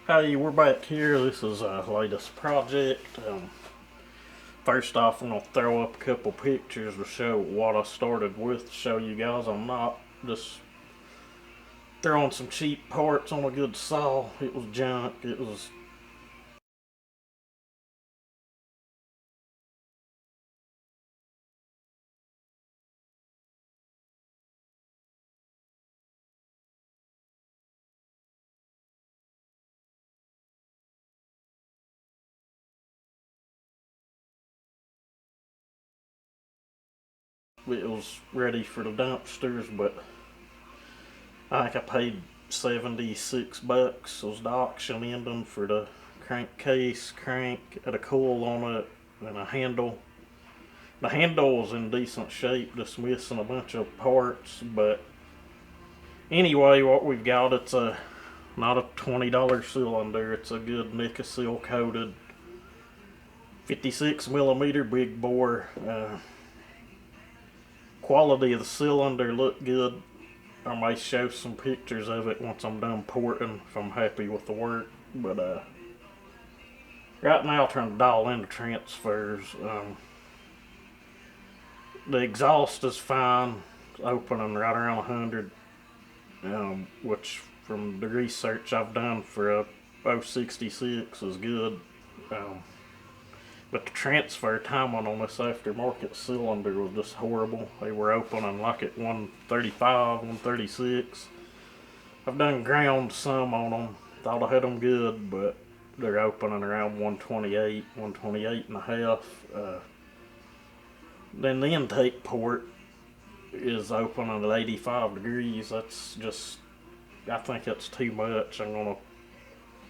Hey, we're back here. This is our latest project. First off, I'm going to throw up a couple pictures to show what I started with, to show you guys I'm not just throwing some cheap parts on a good saw. It was junk. It was ready for the dumpsters, but I think I paid 76 bucks. It was the auction ending for the crankcase, crank, had a coil on it, and a handle. The handle was in decent shape, just missing a bunch of parts, but anyway, what we've got, it's a not a $20 cylinder. It's a good Nicosil coated 56 millimeter big bore. Quality of the cylinder looked good. I may show some pictures of it once I'm done porting if I'm happy with the work. But right now, I'm trying to dial in the transfers. The exhaust is fine. It's opening right around 100, which from the research I've done for a 066 is good. Um, but the transfer timing on this aftermarket cylinder was just horrible. They were opening like at 135, 136. I've done ground some on them. Thought I had them good, but they're opening around 128, 128 and a half. Then the intake port is opening at 85 degrees. That's just, I think that's too much. I'm going to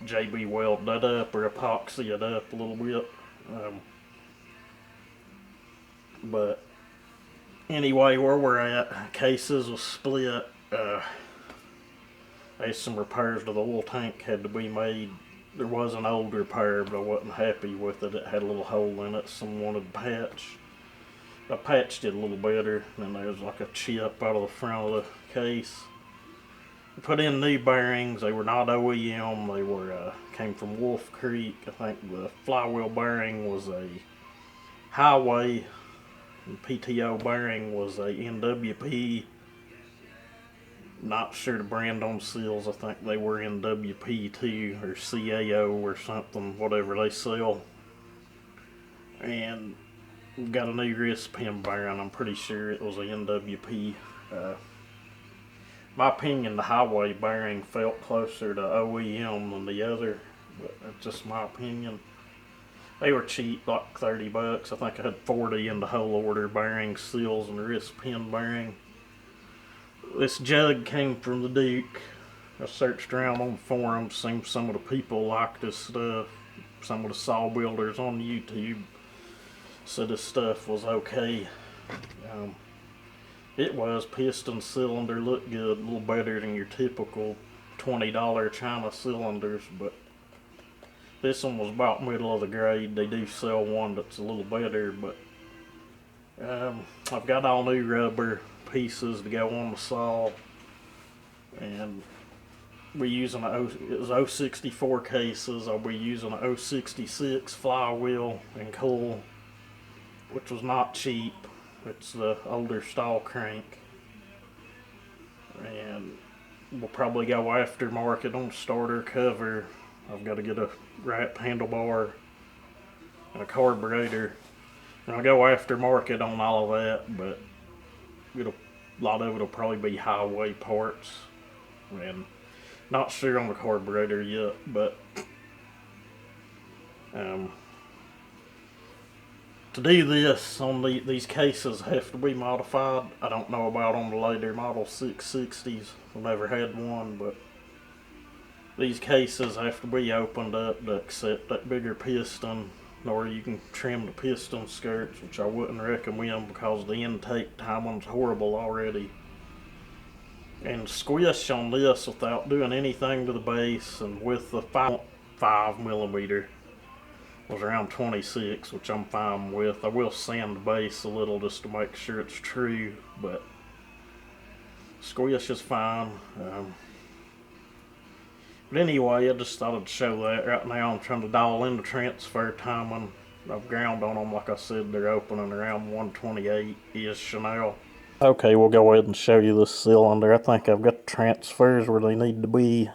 JB weld that up or epoxy it up a little bit. But anyway, where we're at, cases was split. There's some repairs to the oil tank had to be made. There was an old repair, but I wasn't happy with it. It had a little hole in it. Someone wanted to patch. I patched it a little better. And there was like a chip out of the front of the case. I put in new bearings. They were not OEM. They were came from Wolf Creek. I think the flywheel bearing was a Highway. And PTO bearing was a NWP. Not sure the brand on seals. I think they were NWP too, or CAO or something, whatever they sell. And we've got a new wrist pin bearing. I'm pretty sure it was a NWP. My opinion, the Highway bearing felt closer to OEM than the other, but that's just my opinion. They were cheap, like 30 bucks. I think I had 40 in the whole order: bearing, seals, and wrist pin bearing. This jug came from the Duke. I searched around on forums, seen some of the people like this stuff. Some of the saw builders on YouTube said this stuff was okay. Um, it was. Piston cylinder looked good, a little better than your typical $20 China cylinders, but this one was about middle of the grade. They do sell one that's a little better, but I've got all new rubber pieces to go on the saw, and we're using it was 064 cases. I'll be using a 066 flywheel and coil, which was not cheap. It's the older Stihl crank, and we'll probably go aftermarket on the starter cover. I've got to get a wrap handlebar and a carburetor. And I'll go aftermarket on all of that, but a lot of it'll probably be Highway parts. And not sure on the carburetor yet, but to do this on these cases have to be modified. I don't know about on the later model 660s. I've never had one, but these cases have to be opened up to accept that bigger piston, or you can trim the piston skirts, which I wouldn't recommend because the intake timing's horrible already. And squish on this without doing anything to the base, and with the 5 millimeter was around 26, which I'm fine with. I will sand the base a little just to make sure it's true, but squish is fine. But anyway, I just thought I'd show that. Right now I'm trying to dial in the transfer timing. I've ground on them, like I said, they're opening around 128-ish now. Okay, we'll go ahead and show you this cylinder. I think I've got the transfers where they need to be.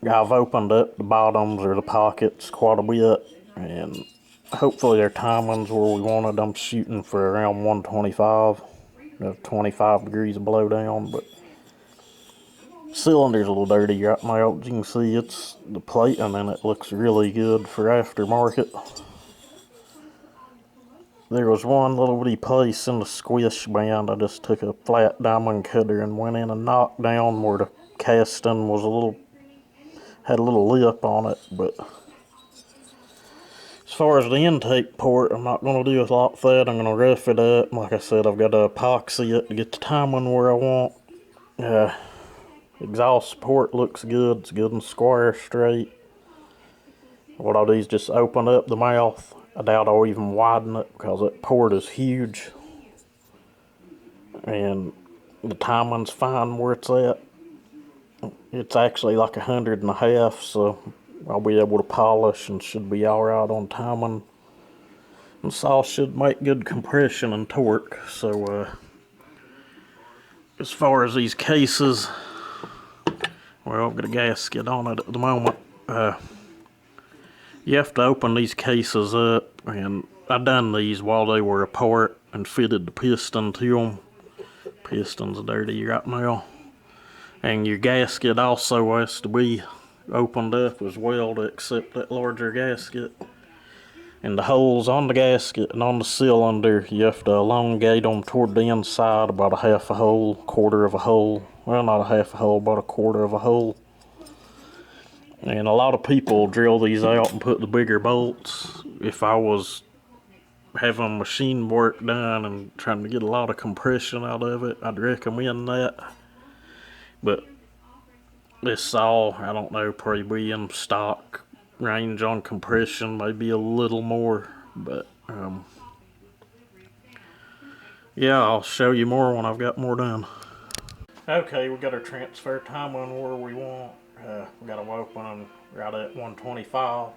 I've opened up the bottoms or the pockets quite a bit, and hopefully their timing's where we wanted. I'm shooting for around 125, 25 degrees of blowdown, but cylinder's a little dirty right now. As you can see, it's the plating in it looks really good for aftermarket. There was one little bitty place in the squish band. I just took a flat diamond cutter and went in and knocked down where the casting was had a little lip on it. But as far as the intake port, I'm not going to do a lot with that. I'm going to rough it up. Like I said, I've got to epoxy it to get the timing where I want. Exhaust port looks good. It's good and square straight. What I'll do is just open up the mouth. I doubt I'll even widen it because that port is huge. And the timing's fine where it's at. It's actually like 100.5, so I'll be able to polish and should be alright on timing. And saw should make good compression and torque. So as far as these cases, well, I've got a gasket on it at the moment. You have to open these cases up, and I done these while they were apart and fitted the piston to them. Piston's dirty right now. And your gasket also has to be opened up as well to accept that larger gasket. And the holes on the gasket and on the cylinder, you have to elongate them toward the inside about a half a hole, quarter of a hole. Well, not a half a hole, but a quarter of a hole. And a lot of people drill these out and put the bigger bolts. If I was having machine work done and trying to get a lot of compression out of it, I'd recommend that. But this saw, I don't know, probably be in stock range on compression, maybe a little more. But yeah, I'll show you more when I've got more done. Okay, we got our transfer time on where we want. We got them open right at 125.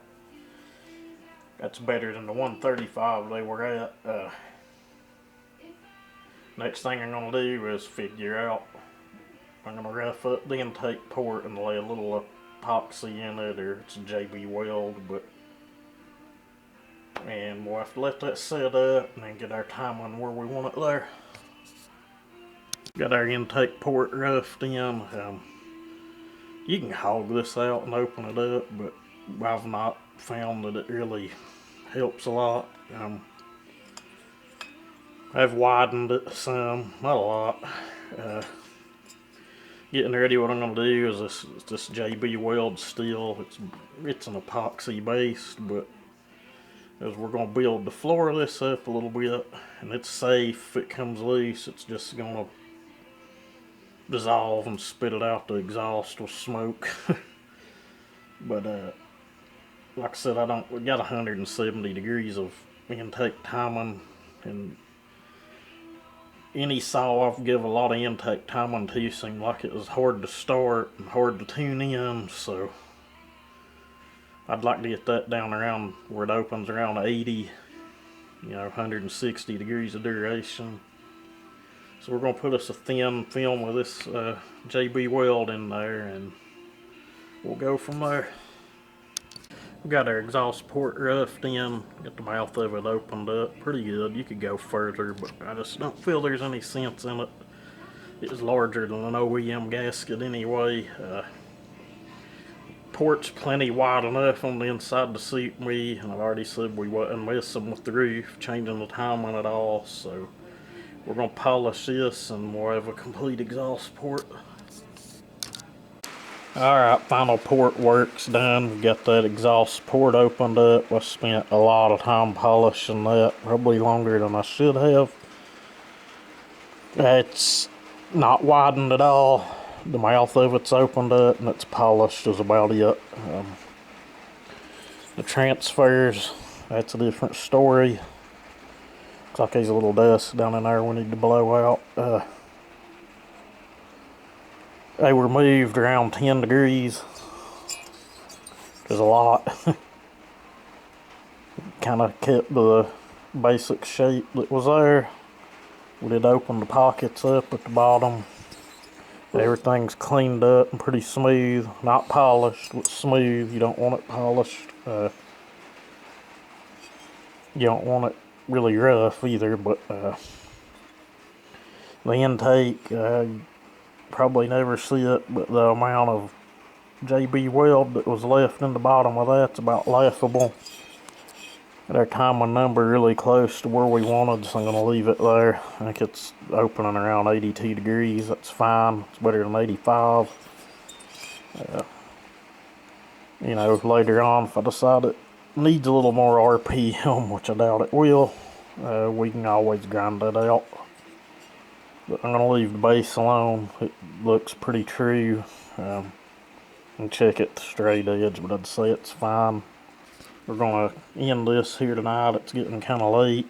That's better than the 135 they were at. Next thing I'm going to do is figure out, I'm going to rough up the intake port and lay a little epoxy in it, or it's a JB weld, and we'll have to let that set up and then get our timing where we want it there. Got our intake port roughed in. You can hog this out and open it up, but I've not found that it really helps a lot. I've widened it some, not a lot. Getting ready, what I'm going to do is this JB weld Stihl. It's an epoxy based, but as we're going to build the floor of this up a little bit, and it's safe. If it comes loose, it's just going to dissolve and spit it out the exhaust with smoke. But like I said, we got 170 degrees of intake timing, and any saw I've give a lot of intake timing to seemed like it was hard to start and hard to tune in, so I'd like to get that down around where it opens around 80, 160 degrees of duration. So we're going to put us a thin film of this JB weld in there, and we'll go from there. We got our exhaust port roughed in, got the mouth of it opened up pretty good. You could go further, but I just don't feel there's any sense in it. It's larger than an OEM gasket anyway. Port's plenty wide enough on the inside to suit me, and I've already said we wasn't messing with the roof, changing the timing at all, so we're going to polish this and we'll have a complete exhaust port. Alright, final port work's done. We got that exhaust port opened up. I spent a lot of time polishing that, probably longer than I should have. It's not widened at all. The mouth of it's opened up and it's polished is about it. The transfers, that's a different story. Looks like there's a little dust down in there we need to blow out. They were moved around 10 degrees, which is a lot. Kind of kept the basic shape that was there. We did open the pockets up at the bottom. Everything's cleaned up and pretty smooth. Not polished, but smooth. You don't want it polished. You don't want it really rough either, but the intake, probably never see it, but the amount of JB weld that was left in the bottom of that's about laughable. Our timing number really close to where we wanted, so I'm going to leave it there. I think it's opening around 82 degrees. That's fine. It's better than 85. You know, later on, if I decide it needs a little more RPM, which I doubt it will, we can always grind that out. But I'm going to leave the base alone. It looks pretty true. And check it the straight edge, but I'd say it's fine. We're going to end this here tonight. It's getting kind of late.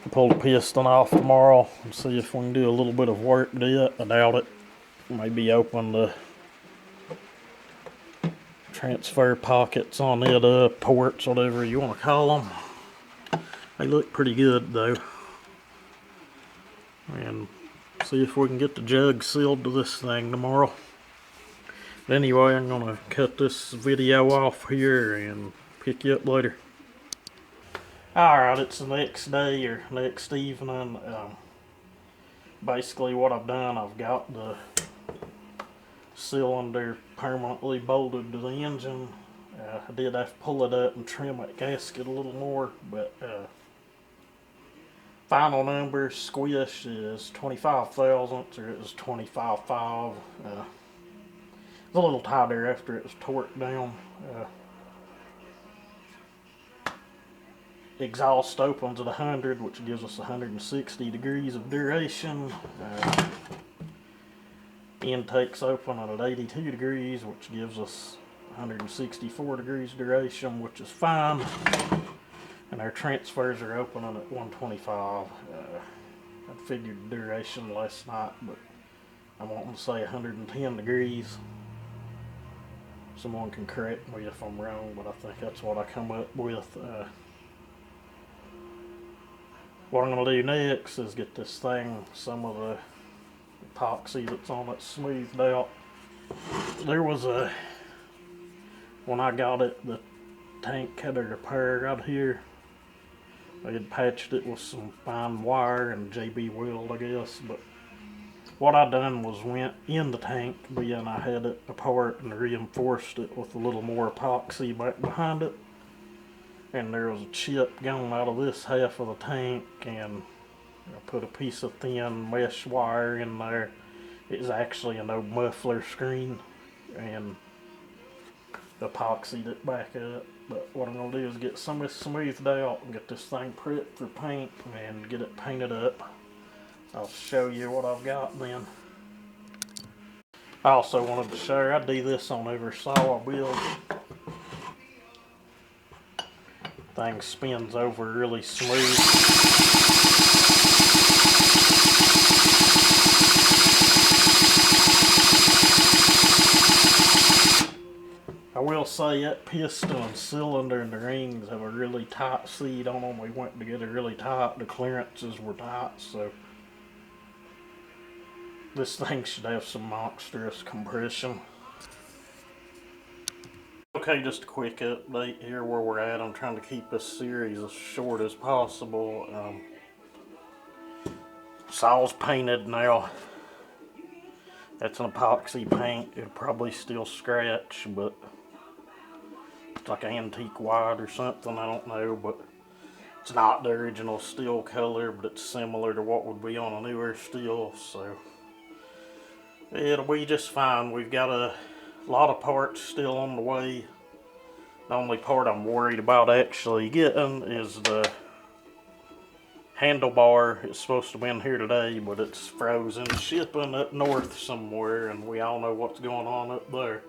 Pull the piston off tomorrow and see if we can do a little bit of work to it. I doubt it. Maybe open the transfer pockets on it, ports, whatever you want to call them. They look pretty good though. And see if we can get the jug sealed to this thing tomorrow. But anyway, I'm going to cut this video off here and pick you up later. Alright, it's the next day or next evening. Basically what I've done, I've got the cylinder permanently bolted to the engine. I did have to pull it up and trim that gasket a little more, but final number, squish, is 25 thousandths, or it was 25.5. It's a little tighter after it was torqued down. Exhaust opens at 100, which gives us 160 degrees of duration. Intake's open at 82 degrees, which gives us 164 degrees duration, which is fine. And our transfers are opening at 125. I figured duration last night, but I'm wanting to say 110 degrees. Someone can correct me if I'm wrong, but I think that's what I come up with. What I'm going to do next is get this thing, some of the epoxy that's on it, smoothed out. There was when I got it, the tank had a repair out here. I had patched it with some fine wire and JB weld, I guess, but what I done was went in the tank, being I had it apart, and reinforced it with a little more epoxy back behind it. And there was a chip going out of this half of the tank, and I put a piece of thin mesh wire in there. It's actually an old muffler screen, and epoxied it back up. But what I'm going to do is get some of this smoothed out and get this thing prepped for paint and get it painted up. I'll show you what I've got then. I also wanted to show you, I do this on every saw I build. Thing spins over really smooth. I will say that piston and cylinder and the rings have a really tight seat on them. We went together really tight. The clearances were tight, so this thing should have some monstrous compression. Okay, just a quick update here where we're at. I'm trying to keep this series as short as possible. Saw's painted now. That's an epoxy paint. It'll probably still scratch, but it's like an antique white or something, I don't know, but it's not the original Stihl color, but it's similar to what would be on a newer Stihl, so it'll be just fine. We've got a lot of parts still on the way. The only part I'm worried about actually getting is the handlebar. It's supposed to be in here today, but it's frozen shipping up north somewhere, and we all know what's going on up there.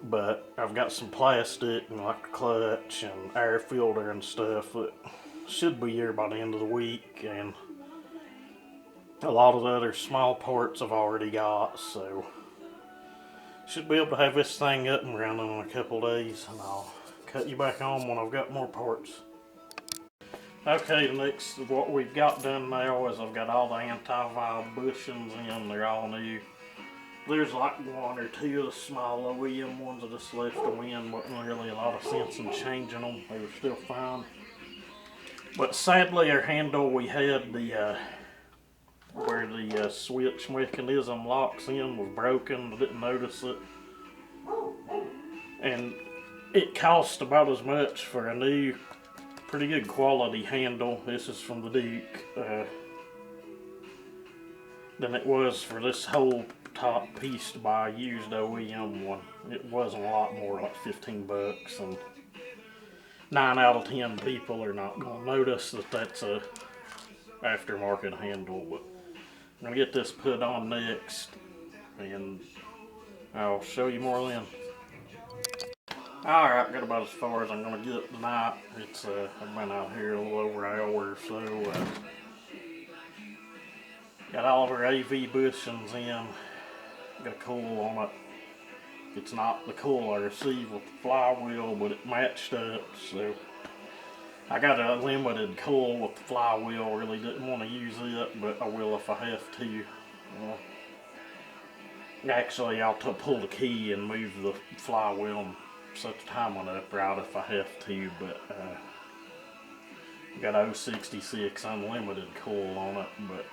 But I've got some plastic and like a clutch and air filter and stuff that should be here by the end of the week, and A lot of the other small parts I've already got, so should be able to have this thing up and running in a couple days, and I'll cut you back on when I've got more parts. Okay, the next what we've got done now is I've got all the anti-vibe bushings in. They're all new. There's like one or two of the small OEM ones I just left them in. Wasn't really a lot of sense in changing them. They were still fine. But sadly, our handle we had the where the switch mechanism locks in was broken. I didn't notice it, and it cost about as much for a new, pretty good quality handle. This is from the Duke. Than it was for this whole top piece to buy a used OEM one. It wasn't a lot more, like 15 bucks, and 9 out of 10 people are not going to notice that that's a aftermarket handle. But I'm going to get this put on next, and I'll show you more then. Alright, got about as far as I'm going to get tonight. It's I've been out here a little over an hour or so. Got all of our AV bushings in. Got a coil on it. It's not the coil I received with the flywheel, but it matched up, so I got a limited coil with the flywheel. Really didn't want to use it, but I will if I have to. Actually, I'll pull the key and move the flywheel and set the timing up right if I have to, but got 066 unlimited coil on it, but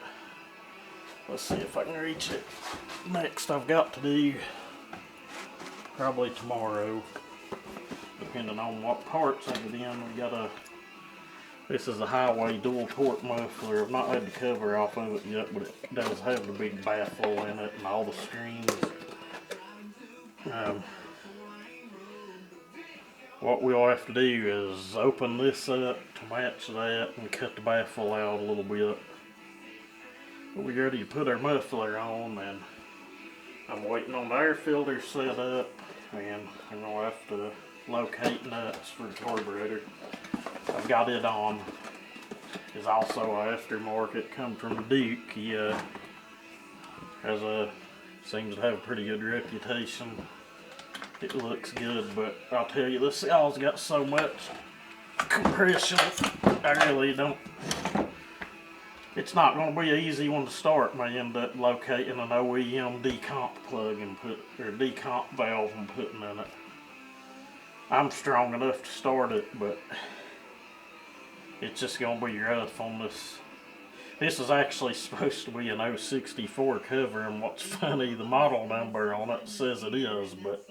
let's see if I can reach it. Next I've got to do, probably tomorrow, depending on what parts I get in. We got this is a highway dual port muffler. I've not had the cover off of it yet, but it does have the big baffle in it and all the screens. What we'll have to do is open this up to match that and cut the baffle out a little bit. We're ready to put our muffler on, and I'm waiting on the air filter set up, and I'm going to have to locate nuts for the carburetor. I've got it on. It's also an aftermarket, come from Duke. He seems to have a pretty good reputation. It looks good, but I'll tell you, this y'all's got so much compression, I really don't. It's not going to be an easy one to start. May end up locating an OEM decomp plug and decomp valve and putting in it. I'm strong enough to start it, but it's just going to be rough on this. This is actually supposed to be an 064 cover, and what's funny, the model number on it says it is, but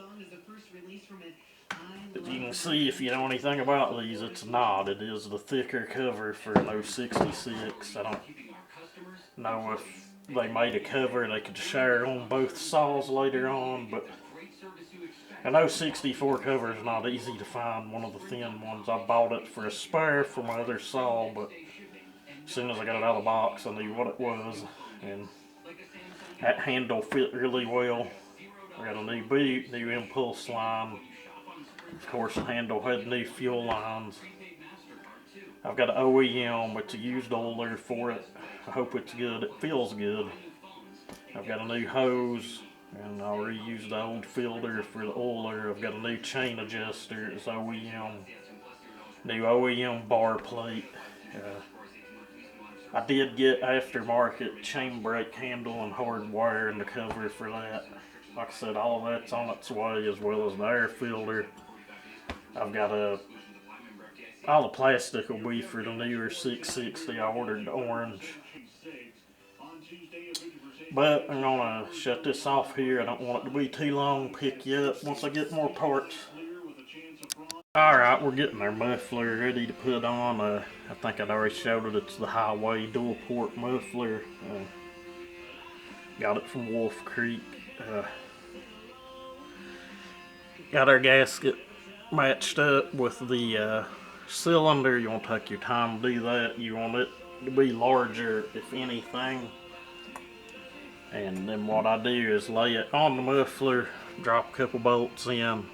as you can see, if you know anything about these, it's not. It is the thicker cover for an 066. I don't know if they made a cover they could share on both saws later on, but an 064 cover is not easy to find, one of the thin ones. I bought it for a spare for my other saw, but as soon as I got it out of the box, I knew what it was, and that handle fit really well. I got a new boot, new impulse line. Of course, the handle had new fuel lines. I've got an OEM, it's a used oiler for it. I hope it's good. It feels good. I've got a new hose, and I'll reuse the old filter for the oiler. I've got a new chain adjuster. It's OEM. New OEM bar plate. I did get aftermarket chain brake handle and hard wire in the cover for that. Like I said, all of that's on its way, as well as the air filter. I've got all the plastic will be for the newer 660. I ordered the orange. But I'm going to shut this off here. I don't want it to be too long. Pick you up once I get more parts. Alright, we're getting our muffler ready to put on. I think I'd already showed it. It's the highway dual port muffler. Got it from Wolf Creek. Got our gasket matched up with the cylinder. You want to take your time to do that. You want it to be larger, if anything. And then what I do is lay it on the muffler, drop a couple bolts in,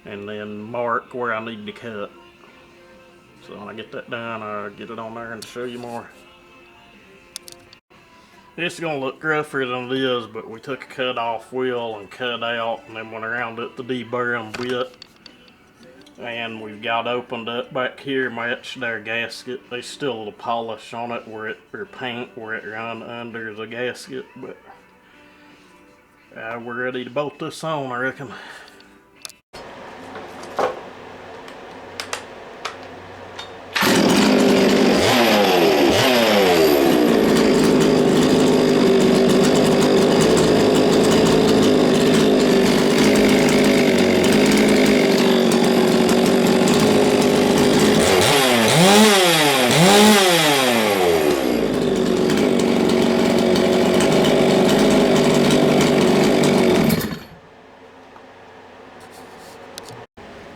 and then mark where I need to cut. So when I get that done, I'll get it on there and show you more. It's gonna look rougher than it is, but we took a cut off wheel and cut out and then went around it to deburr them bit. And we've got opened up back here, matched our gasket. There's still a little polish on it where it, or paint where it run under the gasket, but we're ready to bolt this on, I reckon.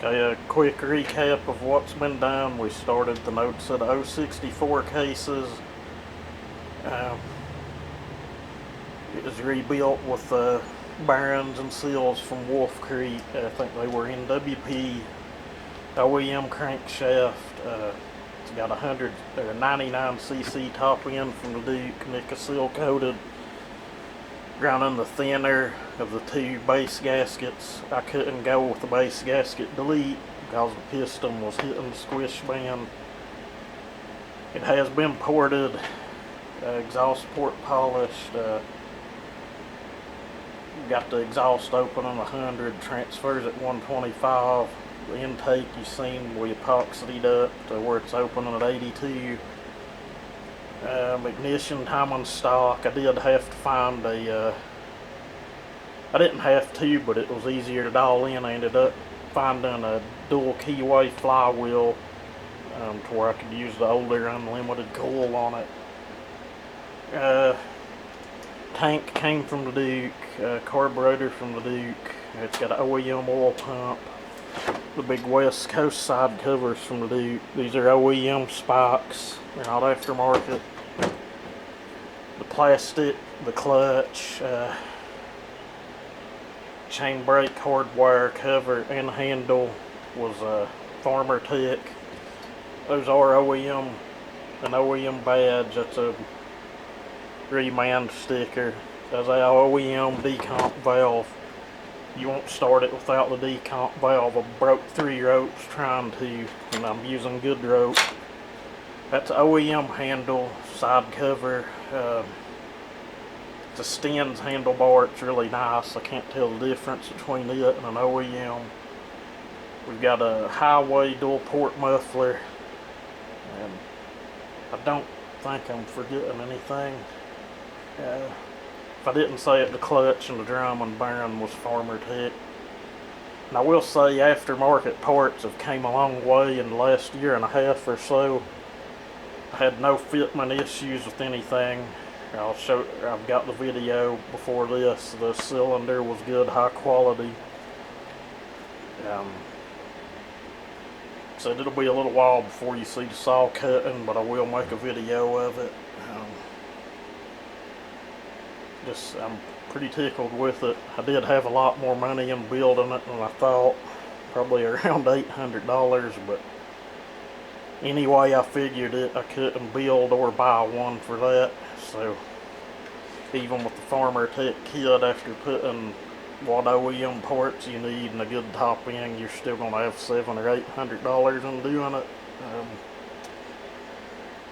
Okay, a quick recap of what's been done. We started the notes of the 064 cases. It was rebuilt with bearings and seals from Wolf Creek. I think they were NWP OEM crankshaft. It's got 99cc top end from the Duke, nickel seal coated. Running the thinner of the two base gaskets. I couldn't go with the base gasket delete because the piston was hitting the squish band. It has been ported, exhaust port polished, got the exhaust open on 100, transfers at 125. The intake you seen we epoxied up to where it's open at 82. Ignition time on stock. I did have to find a I didn't have to, but it was easier to dial in. I ended up finding a dual keyway flywheel to where I could use the older unlimited coil on it. Tank came from the Duke, carburetor from the Duke. It's got an OEM oil pump. The big West Coast side covers from the Duke. These are OEM spikes. They're not aftermarket. The plastic, the clutch, chain brake hardwire cover and handle was Farmer Tech. Those are OEM, an OEM badge. That's a remand sticker. That's our OEM decomp valve. You won't start it without the decomp valve. I broke 3 ropes trying to, and I'm using good rope. That's OEM handle, side cover. It's a Stihl's handlebar. It's really nice. I can't tell the difference between it and an OEM. We've got a highway dual port muffler. And I don't think I'm forgetting anything. If I didn't say it, the clutch and the drum and bearing was Farmer Tech. And I will say aftermarket parts have came a long way in the last year and a half or so. I had no fitment issues with anything. I've got the video before this. The cylinder was good, high quality. So it'll be a little while before you see the saw cutting, but I will make a video of it. I'm pretty tickled with it. I did have a lot more money in building it than I thought, probably around $800, but anyway, I figured it. I couldn't build or buy one for that, so even with the Farmer Tech kit, after putting what OEM parts you need and a good top end, you're still going to have $700 or $800 in doing it.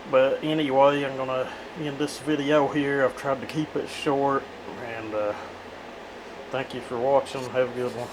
But anyway, I'm going to end this video here. I've tried to keep it short, and thank you for watching. Have a good one.